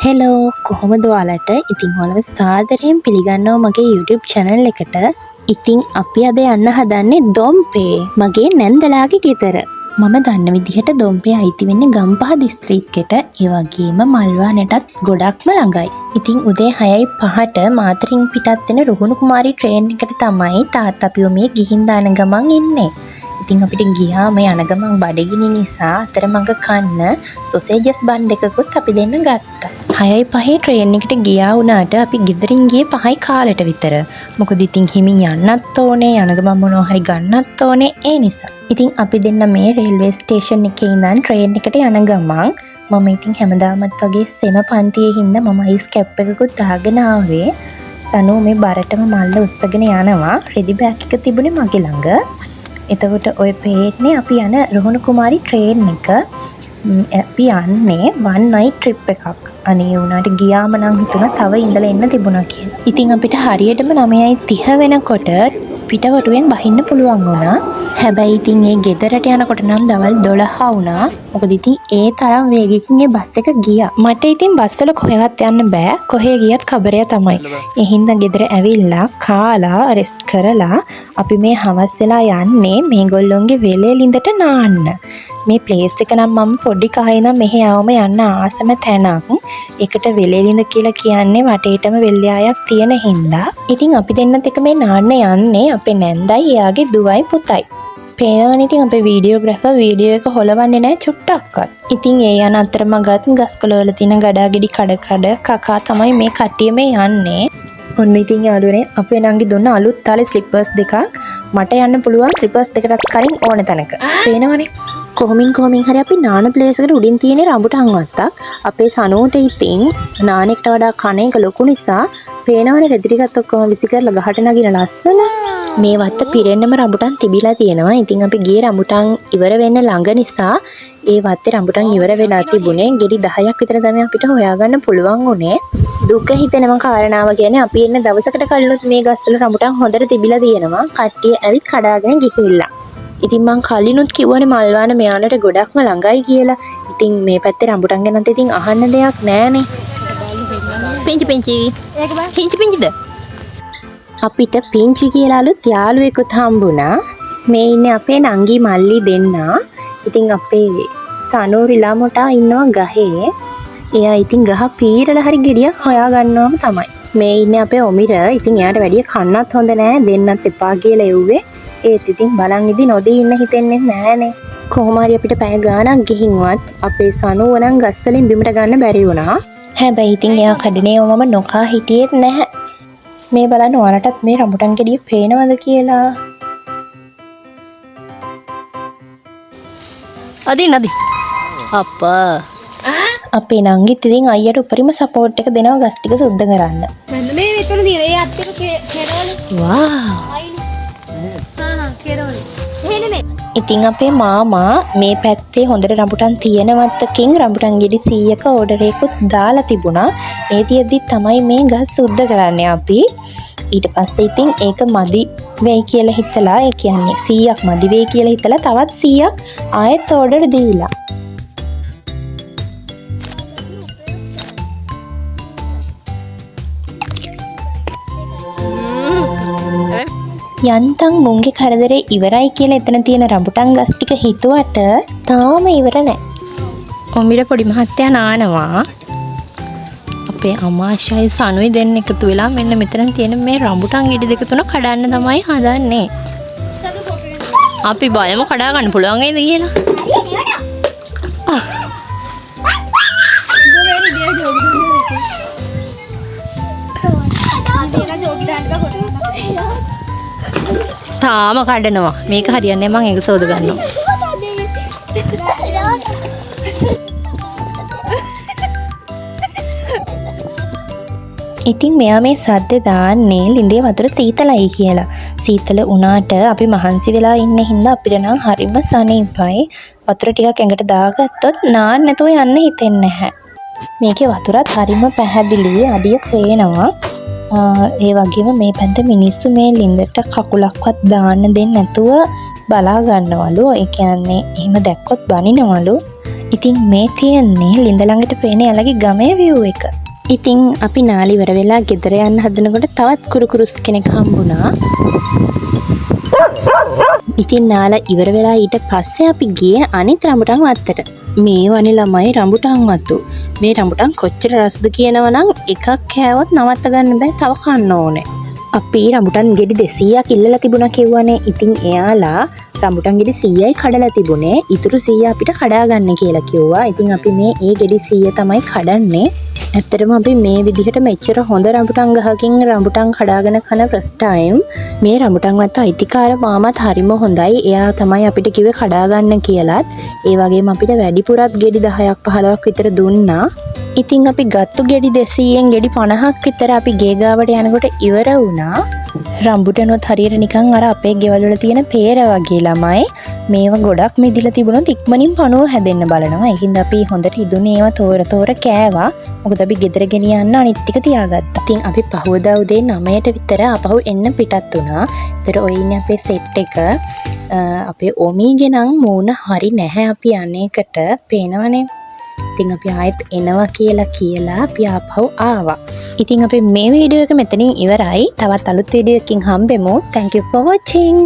Hello කොහොමද ඔයාලට? ඉතින් ඔයාලව සාදරයෙන් පිළිගන්නවා මගේ YouTube channel එකට. ඉතින් අපි අද යන්න හදන්නේ දොම්පේ, මගේ නැන්දලාගේ ගෙදර. මම දන්න විදිහට දොම්පේ අයිති වෙන්නේ ගම්පහ දිස්ත්‍රික්කෙට. ඒ වගේම මල්වානටත් ගොඩක්ම ළඟයි. ඉතින් උදේ 6:05ට මාතරින් පිටත් වෙන රුහුණු කුමාරී ට්‍රේන් එකට තමයි තාත්තා අපිව මේ ගිහින් දාන ගමන් ඉන්නේ. ඉතින් අපිට ගියාම යන ගමන් බඩගිනි නිසා අතරමඟ කන්න සොසේජස් බන් දෙකකුත් අපි දෙන්න ගත්තා. 6:05 ට්‍රේන් එකට ගියා වුණාට අපි ගෙදරින් ගියේ 5:00 කාලෙට විතර. මොකද ඉතින් හිමින් යන්නත් ඕනේ, යන ගමන් මොනවා හරි ගන්නත් ඕනේ ඒ නිසා. ඉතින් අපි දෙන්න මේ රේල්වේ ස්ටේෂන් එකේ ඉඳන් ට්‍රේන් එකට යන ගමන් මම ඉතින් හැමදාමත් වගේ සෙම පන්තියේ හින්දා මම අයිස් කැප් එකකුත් දාගෙන ආවේ. සනෝ මේ බරටම මල්ල උස්සගෙන යනවා. රෙදි බෑග් එක තිබුණේ මගේ ළඟ. එතකොට ඔය පේන්නේ අපි යන රුහුණු කුමාරී ට්‍රේන් එක. අපි යන්නේ one night trip එකක්. අනේ උනාට ගියාම නම් හිතුණා තව ඉඳලා එන්න තිබුණා කියලා. ඉතින් අපිට හරියටම 9:30 වෙනකොට පිටකොටුවෙන් බහින්න පුළුවන් වුණා. හැබැයි ඉතින් ඒ ගෙදරට යනකොට නම් දවල් 12 වුණා. මොකද ඉතින් ඒ තරම් වේගකින් ඒ බස් එක ගියා. මට ඉතින් බස් වල කොහෙවත් යන්න බෑ. කොහේ ගියත් කබරය තමයි. ඒ හින්දා ගෙදර ඇවිල්ලා කාලා රෙස්ට් කරලා අපි මේ හවස් වෙලා යන්නේ මේගොල්ලොන්ගේ වෙලේ ලිඳට නාන්න. මේ ප්ලේස් එක නම් මම පොඩි කාලේ ඉඳන් මෙහෙ ආවම යන්න ආසම තැනක්. ඒකට වෙලෙලිඳ කියලා කියන්නේ වටේටම වෙල්යායක් තියෙන හින්දා. ඉතින් අපි දෙන්නත් එක මේ නාන්න යන්නේ අපේ නැන්දයි එයාගේ දුවයි පුතයි. පේනවනේ ඉතින් අපේ වීඩියෝග්‍රැෆර් වීඩියෝ එක හොලවන්නේ නැහැ චුට්ටක්වත්. ඉතින් ඒ යන අතරමඟත් ගස්කොළ වල තියෙන ගඩාගෙඩි කඩ කකා තමයි මේ කට්ටිය මේ යන්නේ. ඔන්න ඉතින් යාළුවනේ අපේ නංගි දුන්න අලුත් තාලේ ස්ලිපර්ස් දෙකක් මට යන්න පුළුවන් ස්ලිපර්ස් දෙකටත් කලින් ඕන තැනක. පේනවනේ කොහොමින් හරි අපි නාන ප්ලේස් එකට උඩින් තියෙන රඹුටන් වත්තක්. අපේ සනෝට ඉතින් නානෙකට වඩා කන එක ලොකු නිසා පේනවනේ රෙදි ටිකත් ඔක්කොම විසි කරලා ගහට නගින ලස්සන. මේ වත්ත පිරෙන්නම රඹුටන් තිබිලා තියෙනවා. ඉතින් අපි ගියේ රඹුටන් ඉවර වෙන්න ළඟ නිසා ඒ වත්තේ රඹුටන් ඉවර වෙලා තිබුණේ. ගෙඩි 10ක් විතර තමයි අපිට හොයාගන්න පුළුවන් උනේ. දුක හිතෙනම කාරණාව කියන්නේ අපි එන්න දවසකට කලිනුත් මේ ගස්වල රඹුටන් හොඳට තිබිලා තියෙනවා. කට්ටිය ඇවිත් කඩාගෙන ගිහිල්ලා. ඉතින් මං කලිනුත් කිව්වනේ මල්වාන මෙයාලට ගොඩක්ම ළඟයි කියලා. ඉතින් මේ පැත්තේ රඹුටන් ගැනත් ඉතින් අහන්න දෙයක් නෑනේ. පිංචිද? අපිට පිංචි කියලාලුත් යාළුවෙකුත් හම්බුණා. මේ ඉන්නේ අපේ නංගි මල්ලි දෙන්නා. ඉතින් අපේ සනෝරිලා මොටා ඉන්නවා ගහේ. එයා ඉතින් ගහ පීරලා හරි ගෙඩියක් හොයා ගන්නවම තමයි. මේ ඉන්නේ අපේ ඔමිර. ඉතින් එයාට වැඩිය කන්නත් හොඳ නෑ. දෙන්නත් එපා කියලා එව්වේ. ඒත් ඉතින් බලන් ඉදි නොදී ඉන්න හිතෙන්නේ නෑනේ. කොහොම හරි අපිට පැය ගාණක් ගිහින්වත් අපේ සනුව නම් ගස් වලින් බිමට ගන්න බැරි වුණා. හැබැයි ඉතින් එයා කඩනේ මම නොකා හිටියෙත් නැහැ. මේ බලන්න ඔයාලටත් මේ රඹුටන් ගෙඩිය පේනවද කියලා. අදින් අප්පා අපේ නංගිත් ඉතින් අයියට උපරිම සපෝට් එක දෙනවා ගස් ටික සුද්ධ කරන්න. මෙන්න මේ මෙතන තියෙන ඒ අත් එක කෙරවල. වාව්. කෙරවල. එහෙනේ ඉතින් අපේ මාමා මේ පැත්තේ හොඳට රඹුටන් තියෙනවත්තකින් රඹුටන් ගෙඩි 100ක ඕඩර් එකකුත් දාලා තිබුණා. ඒ තියද්දි තමයි මේ ගස් සුද්ධ කරන්නේ අපි. ඊට පස්සේ ඉතින් ඒක මදි වෙයි කියලා හිතලා ඒ කියන්නේ 100ක් මදි වෙයි කියලා හිතලා තවත් 100ක් ආයෙත් ඕඩර් දීලා. යන්තම් මුන්ගේ කරදරේ ඉවරයි කියලා එතන තියෙන රඹුටන් ගස් ටික හිතුවට තාම ඉවර නැහැ. ඔමිර පොඩි මහත්තයා නානවා. අපේ අමාශයි සනුයි දෙන්න එකතු වෙලා මෙන්න මෙතන තියෙන මේ රඹුටන් ගෙඩි දෙක තුන කඩන්න තමයි හදන්නේ. අපි බලමු කඩා ගන්න පුළුවන් වේද කියලා. තාම කඩනවා. මේක හරියන්නේ මම ඒක සෝද ගන්නවා. ඉතින් මෙයා මේ සද්ද දාන්නේ ලිඳේ වතුර සීතලයි කියලා. සීතල වුණාට අපි මහන්සි වෙලා ඉන්න හින්දා අපිට නම් හරිම සනීපයි. වතුර ටිකක් ඇඟට දාගත්තොත් නාන්න නැතුව යන්න හිතෙන්නේ නැහැ. මේකේ වතුරත් හරිම පැහැදිලි. අඩිය පේනවා. ඒ වගේම මේ පැත්ත මිනිස්සු මේ ලින්දට කකුලක්වත් දාන්න දෙන්නේ නැතුව බලා ගන්නවලු. ඒ කියන්නේ එහෙම දැක්කොත් බනිනවලු. ඉතින් මේ තියන්නේ ලින්ද ළඟට පේන යාළගේ ගමේ view එක. ඉතින් අපි නාලි ඉවර වෙලා ගෙදර යන්න හදනකොට තවත් කුරුකුරුස් කෙනෙක් හම්බුණා. ඉතින් නාලා ඉවර වෙලා ඊට පස්සේ අපි ගියේ අනිත් රඹුටන් වත්තට. මේ වනේ ළමයි රඹුටන් වත්තු. මේ රඹුටන් කොච්චර රසද කියනවනම් එකක් කෑවොත් නවත්ත ගන්න බෑ, තව කන්න ඕනේ. අපි රඹුටන් ගෙඩි 200ක් ඉල්ලලා තිබුණා කිව්වනේ. ඉතින් එයාලා රඹුටන් ගෙඩි 100යි කඩලා තිබුණේ. ඊටු 100 අපිට කඩා ගන්න කියලා කිව්වා. ඉතින් අපි මේ ගෙඩි 100 තමයි කඩන්නේ. ඇත්තටම අපි මේ විදිහට මෙච්චර හොඳ රඹුටන් ගහකින් රඹුටන් කඩාගෙන කන first time. මේ රඹුටන් වත්ත අයිතිකාර මාමත් හරිම හොඳයි. එයා තමයි අපිට කිව්වේ කඩා ගන්න කියලාත්. ඒ වගේම අපිට වැඩිපුරත් ගෙඩි 10ක් 15ක් විතර දුන්නා. ඉතින් අපි ගත්තු ගෙඩි 200න් ගෙඩි 50ක් විතර අපි ගේ ගාවට යනකොට ඉවර වුණා. රම්බුටනොත් හරියට නිකන් අර අපේ ගෙවල් වල තියෙන peer වගේ ළමයි මේව ගොඩක් මිදිලා තිබුණොත් ඉක්මනින් පණුව හැදෙන්න බලනවා. ඒකින්ද අපි හොඳට ඉදුනේ ඒවා තෝර කෑවා. මොකද අපි ගෙදර ගෙනියන්න අනිත් ටික තියාගත්තා. ඉතින් අපි පහවදා උදේ 9ට විතර අපහු එන්න පිටත් වුණා. ඒතර ඔය ඉන්නේ අපේ සෙට් එක. අපේ ඔමීගේ නම් මූණ හරි නැහැ අපි අනේකට පේනවනේ. ඉතින් අපි ආයෙත් එනවා කියලා අපි ආපහු ආවා. ඉතින් අපි මේ වීඩියෝ එක මෙතනින් ඉවරයි. තවත් අලුත් වීඩියෝ එකකින් හම්බෙමු. Thank you for watching.